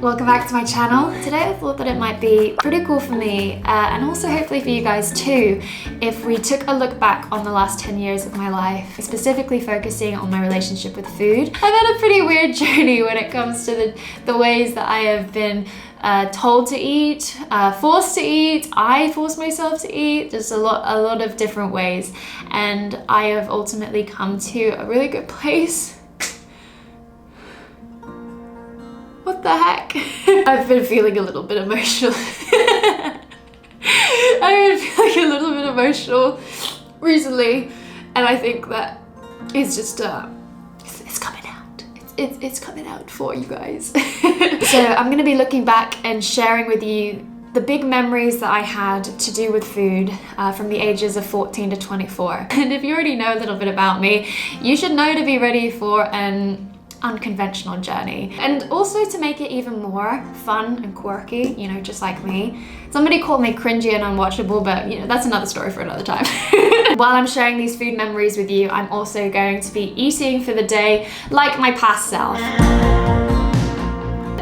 welcome back to my channel. Today I thought that it might be pretty cool for me and also hopefully for you guys too if we took a look back on the last 10 years of my life, specifically focusing on my relationship with food. I've had a pretty weird journey when it comes to the ways that I have been told to eat, forced to eat, I forced myself to eat, just a lot of different ways, and I have ultimately come to a really good place. What the heck? I've been feeling a little bit emotional. I've been feeling a little bit emotional recently, and I think that it's just it's coming out. It's coming out for you guys. So I'm gonna be looking back and sharing with you the big memories that I had to do with food from the ages of 14 to 24. And if you already know a little bit about me, you should know to be ready for an unconventional journey, and also to make it even more fun and quirky, you know, just like me. Somebody called me cringy and unwatchable, but you know, that's another story for another time. While I'm sharing these food memories with you, I'm also going to be eating for the day like my past self.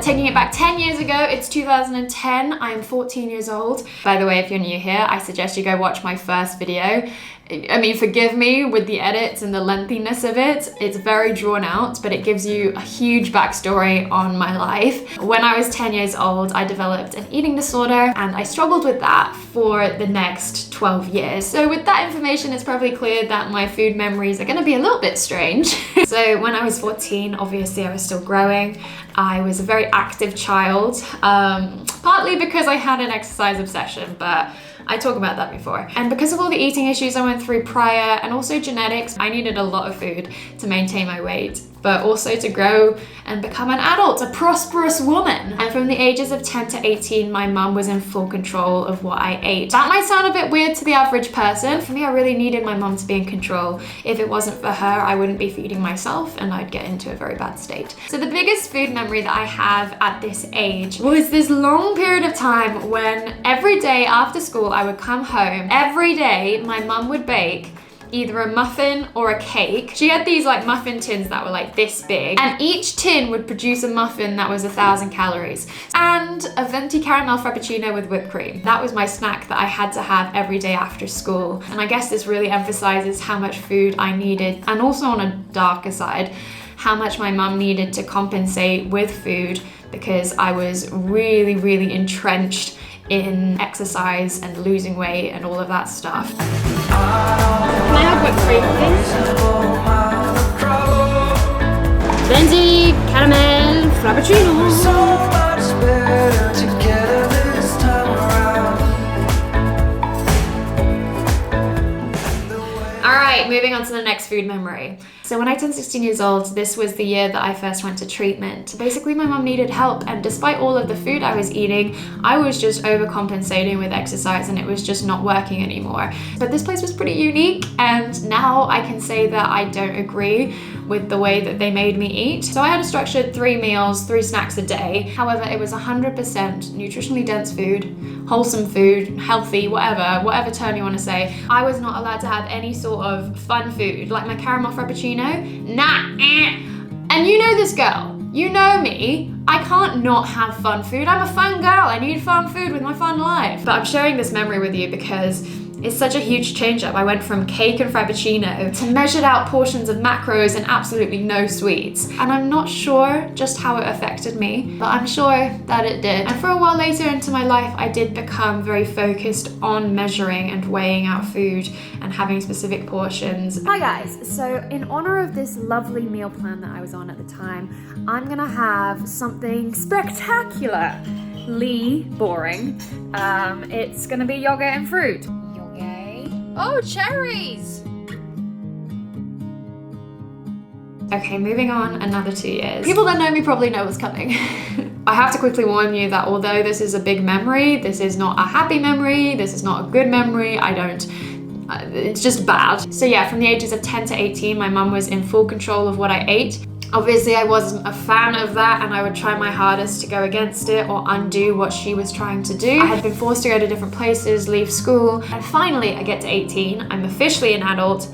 Taking it back 10 years ago, it's 2010, I'm 14 years old. By the way, if you're new here, I suggest you go watch my first video. I mean, forgive me with the edits and the lengthiness of it. It's very drawn out, but it gives you a huge backstory on my life. When I was 10 years old, I developed an eating disorder, and I struggled with that for the next 12 years. So with that information, it's probably clear that my food memories are gonna be a little bit strange. So when I was 14, obviously I was still growing. I was a very active child, partly because I had an exercise obsession, but I talk about that before. And because of all the eating issues I went through prior, and also genetics, I needed a lot of food to maintain my weight, but also to grow and become an adult, a prosperous woman. And from the ages of 10 to 18, my mum was in full control of what I ate. That might sound a bit weird to the average person. For me, I really needed my mum to be in control. If it wasn't for her, I wouldn't be feeding myself and I'd get into a very bad state. So the biggest food memory that I have at this age was this long period of time when every day after school, I would come home. Every day, my mum would bake either a muffin or a cake. She had these like muffin tins that were like this big, and each tin would produce a muffin that was 1,000 calories and a venti caramel frappuccino with whipped cream. That was my snack that I had to have every day after school. And I guess this really emphasizes how much food I needed, and also on a darker side, how much my mum needed to compensate with food, because I was really, really entrenched in exercise and losing weight and all of that stuff. Can I have whipped cream, please? Venti caramel frappuccino. So much better together this time around. Alright, moving on to the next food memory. So when I turned 16 years old, this was the year that I first went to treatment. Basically, my mum needed help, and despite all of the food I was eating, I was just overcompensating with exercise, and it was just not working anymore. But this place was pretty unique, and now I can say that I don't agree with the way that they made me eat. So I had a structured 3 meals, 3 snacks a day. However, it was 100% nutritionally dense food, wholesome food, healthy, whatever term you want to say. I was not allowed to have any sort of fun food, like my caramel frappuccino. Nah, And you know this girl, you know me, I can't not have fun food. I'm a fun girl, I need fun food with my fun life. But I'm sharing this memory with you because it's such a huge change up. I went from cake and frappuccino to measured out portions of macros and absolutely no sweets. And I'm not sure just how it affected me, but I'm sure that it did. And for a while later into my life, I did become very focused on measuring and weighing out food and having specific portions. Hi guys, so in honor of this lovely meal plan that I was on at the time, I'm gonna have something spectacularly boring. It's gonna be yogurt and fruit. Oh, cherries! Okay, moving on, another 2 years. People that know me probably know what's coming. I have to quickly warn you that although this is a big memory, this is not a happy memory, this is not a good memory, it's just bad. So yeah, from the ages of 10 to 18, my mum was in full control of what I ate. Obviously, I wasn't a fan of that, and I would try my hardest to go against it or undo what she was trying to do. I had been forced to go to different places, leave school, and finally I get to 18, I'm officially an adult.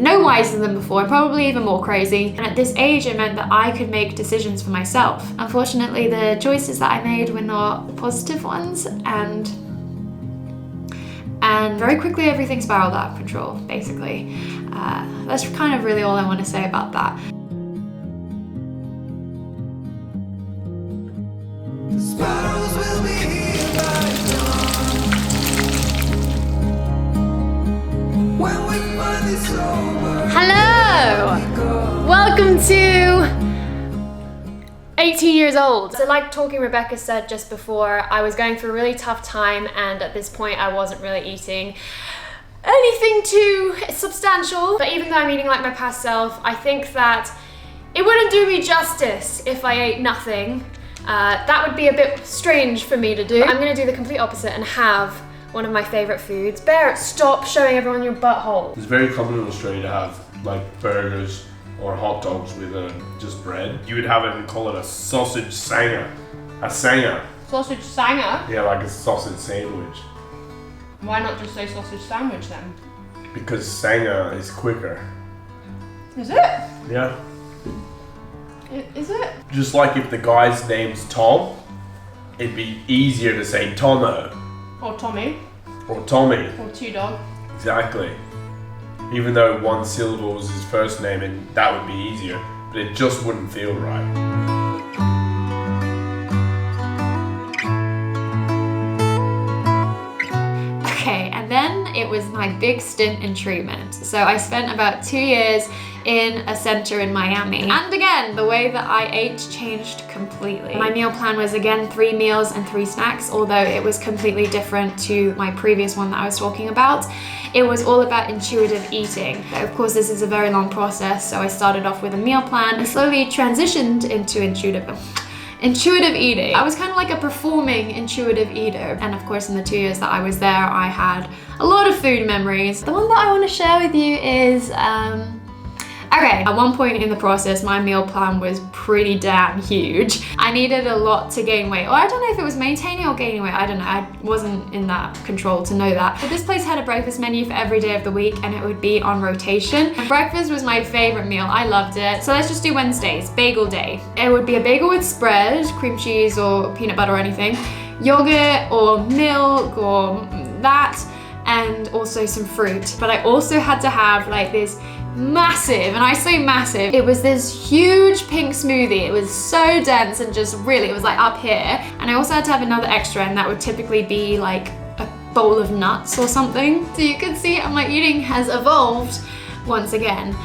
no wiser than before, probably even more crazy. And at this age, it meant that I could make decisions for myself. Unfortunately, the choices that I made were not positive ones, and very quickly everything spiraled out of control, basically. That's kind of really all I want to say about that. Hello! Welcome to 18 years old. So like Talking Rebecca said just before, I was going through a really tough time, and at this point I wasn't really eating anything too substantial. But even though I'm eating like my past self, I think that it wouldn't do me justice if I ate nothing. That would be a bit strange for me to do. I'm gonna do the complete opposite and have one of my favorite foods. Bear, stop showing everyone your butthole. It's very common in Australia to have like burgers or hot dogs with just bread. You would have it and call it a sausage sanger. A sanger. Sausage sanger? Yeah, like a sausage sandwich. Why not just say sausage sandwich then? Because sanger is quicker. Is it? Yeah. Is it? Just like if the guy's name's Tom, it'd be easier to say Tomo. Or Tommy. Or Tommy. Or Two Dog. Exactly. Even though one syllable was his first name, and that would be easier, but it just wouldn't feel right. Okay, and then it was my big stint in treatment. So I spent about 2 years in a center in Miami. And again, the way that I ate changed completely. My meal plan was again 3 meals and 3 snacks, although it was completely different to my previous one that I was talking about. It was all about intuitive eating. Of course, this is a very long process, so I started off with a meal plan and slowly transitioned into intuitive eating. I was kind of like a performing intuitive eater. And of course, in the 2 years that I was there, I had a lot of food memories. The one that I want to share with you is, okay, at one point in the process, my meal plan was pretty damn huge. I needed a lot to gain weight. Or I don't know if it was maintaining or gaining weight. I don't know. I wasn't in that control to know that. But this place had a breakfast menu for every day of the week, and it would be on rotation. And breakfast was my favorite meal. I loved it. So let's just do Wednesdays, bagel day. It would be a bagel with spread, cream cheese or peanut butter or anything, yogurt or milk or that, and also some fruit. But I also had to have like this massive, and I say massive, it was this huge pink smoothie. It was so dense and just really, it was like up here. And I also had to have another extra, and that would typically be like a bowl of nuts or something. So you can see how my eating has evolved once again.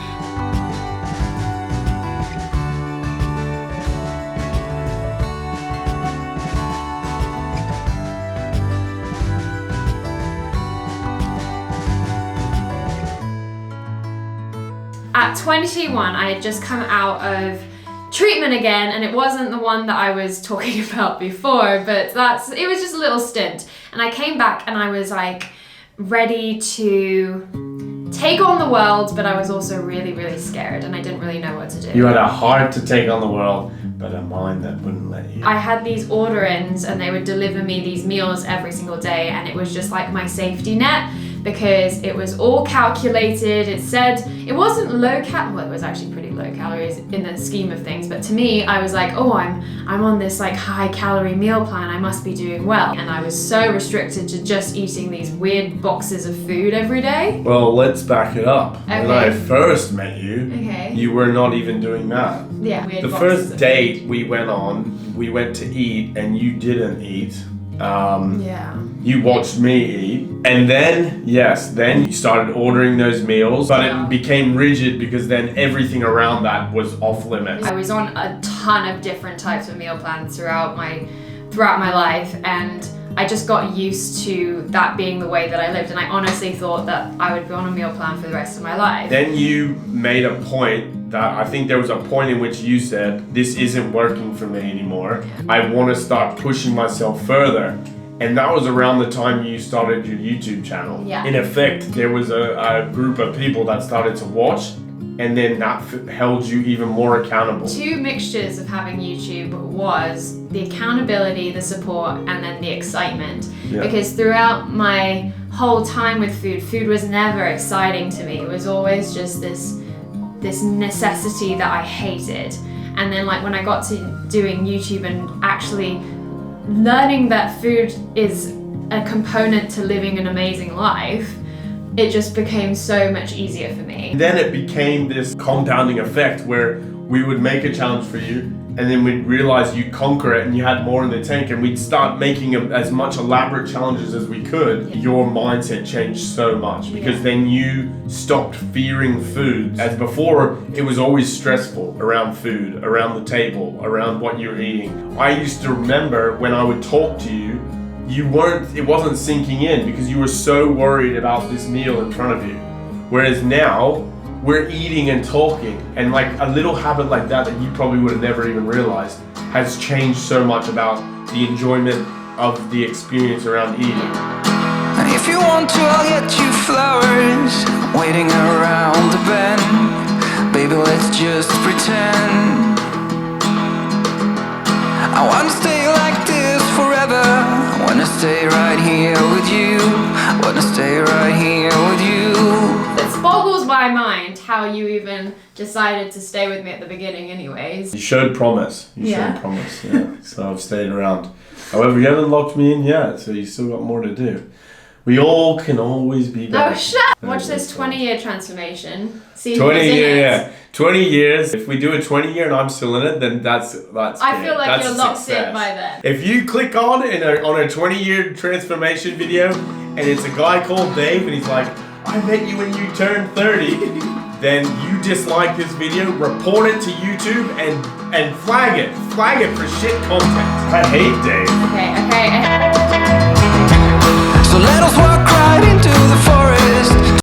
At 21, I had just come out of treatment again, and it wasn't the one that I was talking about before, but it was just a little stint. And I came back and I was like ready to take on the world, but I was also really, really scared, and I didn't really know what to do. You had a heart to take on the world, but a mind that wouldn't let you. I had these order-ins, and they would deliver me these meals every single day, and it was just like my safety net, because it was all calculated. It said it wasn't well, it was actually pretty low calories in the scheme of things, but to me, I was like, oh, I'm on this like high calorie meal plan, I must be doing well. And I was so restricted to just eating these weird boxes of food every day. Well, let's back it up. Okay. When I first met you, Okay. you were not even doing that. Yeah. The first date we went on, we went to eat and you didn't eat. Yeah. You watched me eat, and then you started ordering those meals, but it became rigid because then everything around that was off limits. I was on a ton of different types of meal plans throughout my life, and I just got used to that being the way that I lived, and I honestly thought that I would be on a meal plan for the rest of my life. Then you made a point that I think there was a point in which you said, this isn't working for me anymore. I want to start pushing myself further. And that was around the time you started your YouTube channel. Yeah. In effect, there was a group of people that started to watch, and then that held you even more accountable. Two mixtures of having YouTube was the accountability, the support, and then the excitement. Yeah. Because throughout my whole time with food, food was never exciting to me. It was always just this necessity that I hated. And then like when I got to doing YouTube and actually learning that food is a component to living an amazing life, it just became so much easier for me. And then it became this compounding effect where we would make a challenge for you, and then we'd realize you'd conquer it and you had more in the tank, and we'd start making as much elaborate challenges as we could. Your mindset changed so much because then you stopped fearing food. As before, it was always stressful around food, around the table, around what you're eating. I used to remember when I would talk to you, it wasn't sinking in because you were so worried about this meal in front of you. Whereas now, we're eating and talking, and like a little habit like that you probably would have never even realized has changed so much about the enjoyment of the experience around eating. If you want to, I'll get you flowers waiting around the bend. Baby, let's just pretend. I wanna stay like this forever. Wanna stay right here with you. Wanna stay right here with you. It boggles my mind how you even decided to stay with me at the beginning anyways. You showed promise. Showed promise, yeah. So I've stayed around. However, you haven't locked me in yet, so you still got more to do. We all can always be better. Oh, shut up! Watch this 20-year transformation. See 20 who's in years, it. yeah. 20 years. If we do a 20-year and I'm still in it, then that's I feel like that's you're locked success. in by then. If you click on a 20-year transformation video, and it's a guy called Dave, and he's like, I met you when you turned 30, then you dislike this video, report it to YouTube, and flag it for shit content. I hate Dave. Okay.